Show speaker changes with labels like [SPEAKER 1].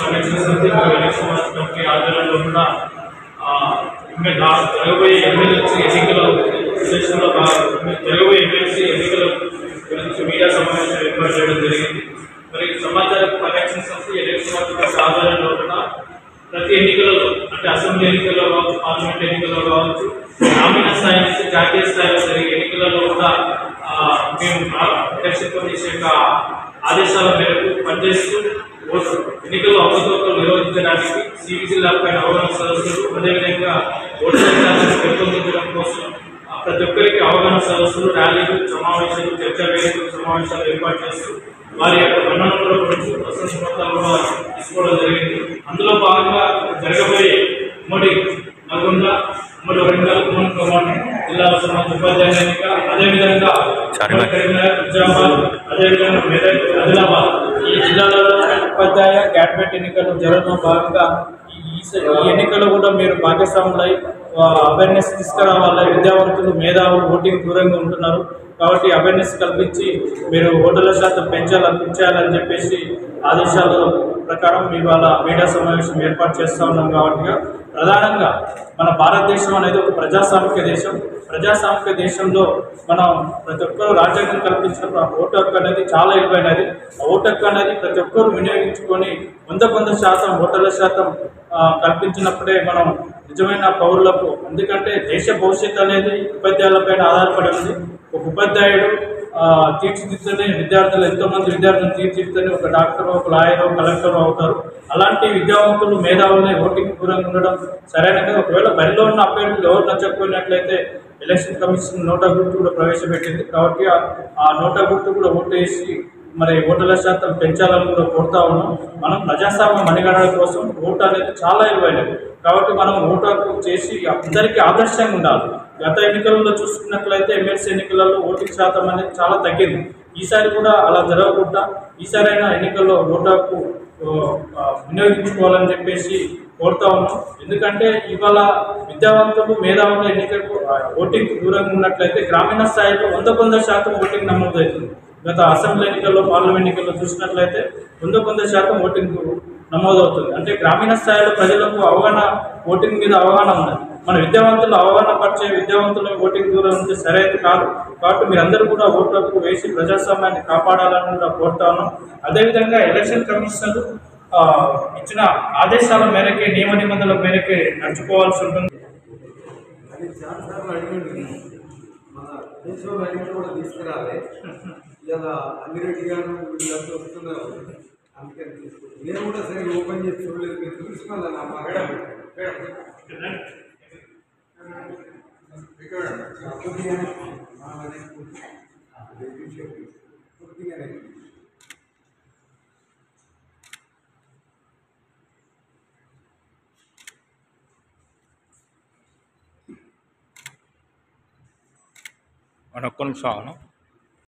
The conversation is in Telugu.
[SPEAKER 1] పరిరక్షణ సమితి ఎలక్షన్ కమిటీ ఆధ్వర్యంలో కూడా జరగబోయే ఎమ్మెల్సీ ఎన్నికల విషయంలో జరగబోయే ఎమ్మెల్సీ ఎన్నికల గురించి మీడియా సమావేశం ఏర్పాటు చేయడం జరిగింది. మరి సమాచార పరిరక్షణ సమితి ఎలక్షన్ కమిటీ ఆధ్వర్యంలో కూడా ప్రతి ఎన్నికలలో అంటే అసెంబ్లీ ఎన్నికల్లో కావచ్చు, పార్లమెంట్ ఎన్నికల్లో కావచ్చు, గ్రామీణ స్థాయి నుంచి జాతీయ స్థాయిలో జరిగే ఎన్నికలలో కూడా మేము ఎలక్షన్ కమిషన్ యొక్క ఆదేశాల మేరకు పనిచేస్తూ ఎన్నికల్లో అవకతవకలు నిర్వహించడానికి సివిసి ల్యాబ్పై అవగాహన సదస్సులు, అదేవిధంగా ఓటర్ శాతాన్ని పెంపొందించడం కోసం ప్రతి ఒక్కరికి అవగాహన సదస్సులు, ర్యాలీలు, సమావేశాలు, చర్చా వేదికలు, సమావేశాలు ఏర్పాటు చేస్తూ వారి యొక్క మన్ననల గురించి ప్రశంస పత్రాలు కూడా తీసుకోవడం జరిగింది. అందులో భాగంగా జరగబోయే ఉమ్మడి నల్గొండ, ఉమ్మడి వరంగల్, ఉమ్మడి ఖమ్మం జిల్లాల సంబంధించిన ఉపాధ్యాయ ఎన్నిక, అదేవిధంగా కరీంనగర్, నిజామాబాద్, అదేవిధంగా మెదక్, ఆదిలాబాద్ ఈ జిల్లాలలో ఉపాధ్యాయ క్యాబినెట్ ఎన్నికలు జరగడం భాగంగా ఈ ఎన్నికల్లో కూడా మీరు భాగస్వాములై అవేర్నెస్ తీసుకురావాలి. విద్యావంతులు, మేధావులు ఓటింగ్ దూరంగా ఉంటున్నారు కాబట్టి అవేర్నెస్ కల్పించి మీరు ఓటర్ల శాతం పెంచాలని చెప్పేసి ఆదేశాల ప్రకారం ఇవాళ మీడియా సమావేశం ఏర్పాటు చేస్తూ ఉన్నాం. కాబట్టి ప్రధానంగా మన భారతదేశం అనేది ఒక ప్రజాస్వామిక దేశం. ప్రజాస్వామిక దేశంలో మనం ప్రతి ఒక్కరు రాజ్యాంగం కల్పించిన ఓటు హక్కు అనేది చాలా విలువైనది. ఓటు హక్కు అనేది ప్రతి ఒక్కరు వినియోగించుకొని 100% ఓటర్ల శాతం కల్పించినప్పుడే మనం నిజమైన పౌరులకు, ఎందుకంటే దేశ భవిష్యత్తు అనేది ఉపాధ్యాయులపైన ఆధారపడి ఉంది. ఒక ఉపాధ్యాయుడు తీర్చిదిద్దుతూనే ఎంతోమంది విద్యార్థులను తీర్చిదిద్దుతూనే ఒక డాక్టర్, ఒక లాయర్, కలెక్టర్ అవుతారు. అలాంటి విద్యావంతులు, మేధావులనే ఓటింగ్ దూరంగా ఉండడం సరైనది. ఒకవేళ బరిలో ఉన్న అభ్యర్థులు ఎవరు నచ్చకపోయినట్లయితే ఎలక్షన్ కమిషన్ నోటా గుర్తు కూడా ప్రవేశపెట్టింది. కాబట్టి ఆ నోటా గుర్తు కూడా ఓటు వేసి మరి ఓటర్ల శాతం పెంచాలని కూడా కోరుతా ఉన్నాం. మనం ప్రజాస్వామ్య మనుగడ కోసం ఓటు అనేది చాలా విలువైనది. కాబట్టి మనం ఓటు చేసి అందరికీ ఆదర్శంగా ఉండాలి. గత ఎన్నికలలో చూసుకున్నట్లయితే ఎమ్మెల్సీ ఎన్నికలలో ఓటింగ్ శాతం అనేది చాలా తగ్గింది. ఈసారి కూడా అలా జరగకుండా ఈసారైనా ఎన్నికల్లో ఓటు వినియోగించుకోవాలని చెప్పేసి కోరుతా ఉన్నాం. ఎందుకంటే ఇవాళ విద్యావంతులు, మేధావులు ఎన్నికలకు ఓటింగ్ దూరంగా ఉన్నట్లయితే గ్రామీణ స్థాయిలో 100% ఓటింగ్ నమోదవుతుంది. గత అసెంబ్లీ ఎన్నికల్లో, పార్లమెంట్ ఎన్నికల్లో చూసినట్లయితే 100% ఓటింగ్ నమోదవుతుంది. అంటే గ్రామీణ స్థాయిలో ప్రజలకు ఓటింగ్ మీద అవగాహన ఉన్నది. మన విద్యావంతులు అవగాహన పరిచే విద్యావంతులు ఓటింగ్ దూరం ఉంటే సరైనది కాదు. కాబట్టి మీరందరూ కూడా ఓట్లకు వేసి ప్రజాస్వామ్యాన్ని కాపాడాలని కూడా కోరుతా ఉన్నాం. అదేవిధంగా ఎలక్షన్ కమిషనర్ ఇచ్చిన ఆదేశాల మేరకే, నియమ నిబంధనల మేరకే నడుచుకోవాల్సి ఉంటుంది.
[SPEAKER 2] తీసుకురాలి ఇలా అన్నిరెడ్డి గారు వీళ్ళంతా వస్తున్నారు. అందుకని తీసుకుంటాం. నేను కూడా సరిగ్గా ఓపెన్ చేసి చూడలేదు. మీరు చూసుకోవాలి నా కొద్దిగా
[SPEAKER 3] ఒక్క నిమిషం.